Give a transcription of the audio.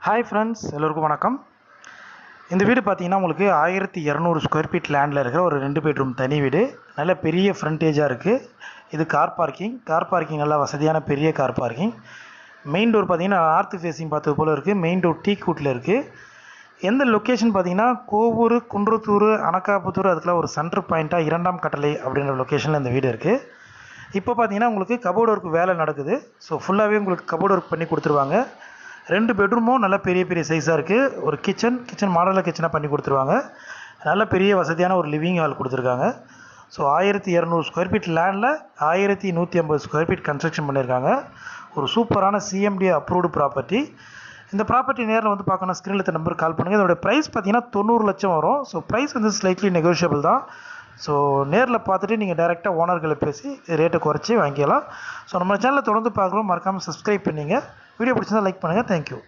Hi friends, எல்லோருக்கும் வணக்கம். இந்த வீடு பார்த்தீங்கன்னா உங்களுக்கு 1200 ஸ்கொயர் ஃபீட் லேண்டில் இருக்கிற ஒரு 2 பெட்ரூம் தனி வீடு. நல்ல பெரிய ஃப்ரண்டேஜாக இருக்குது. இது கார் பார்க்கிங் நல்லா வசதியான பெரிய கார் பார்க்கிங். மெயின் டோர் பார்த்தீங்கன்னா நார்த் ஃபேஸிங் பார்த்தது போல் இருக்குது. மெயின் டோர் டீ கூட்டில் இருக்குது. எந்த லொக்கேஷன் பார்த்தீங்கன்னா கோவூர், குன்றத்தூர், அனக்காபுத்தூர், அதுக்கெல்லாம் ஒரு சென்டர் பாயிண்ட்டாக 2ஆம் கட்டளை அப்படின்ற லொக்கேஷனில் இந்த வீடு இருக்குது. இப்போ பார்த்தீங்கன்னா உங்களுக்கு கபோர்டு ஒர்க் வேலை நடக்குது. ஸோ ஃபுல்லாகவே உங்களுக்கு கபோர்டு ஒர்க் பண்ணி கொடுத்துருவாங்க. 2 பெட்ரூமும் நல்ல பெரிய சைஸாக இருக்குது. ஒரு கிச்சன் மாடலில் கிச்சனாக பண்ணி கொடுத்துருவாங்க. நல்ல பெரிய வசதியான ஒரு லிவிங் ஹால் கொடுத்துருக்காங்க. ஸோ 1200 ஸ்கொயர் ஃபீட் லேண்டில் 1150 ஸ்கொயர் ஃபீட் கன்ஸ்ட்ரக்ஷன் பண்ணியிருக்காங்க. ஒரு சூப்பரான சிஎம்டி அப்ரூவ்டு ப்ராப்பர்ட்டி. இந்த ப்ராப்பர்ட்டி நேரில் வந்து பார்க்கணும், ஸ்க்ரீனில் இருக்க நம்பருக்கு கால் பண்ணுங்கள். இதோட ப்ரைஸ் பார்த்தீங்கன்னா 90 லட்சம் வரும். ஸோ ப்ரைஸ் வந்து ஸ்லைட்லி நெகோஷியபிள் தான். ஸோ நேரில் பார்த்துட்டு நீங்கள் டேரெக்டாக ஓனர்களை பேசி ரேட்டை குறைச்சி வாங்கிக்கலாம். ஸோ நம்ம சேனலில் தொடர்ந்து பார்க்குறோம், மறக்காமல் சப்ஸ்கிரைப் பண்ணிங்க. வீடியோ பிடிச்சிருந்தா லைக் பண்ணுங்கள். தேங்க்யூ.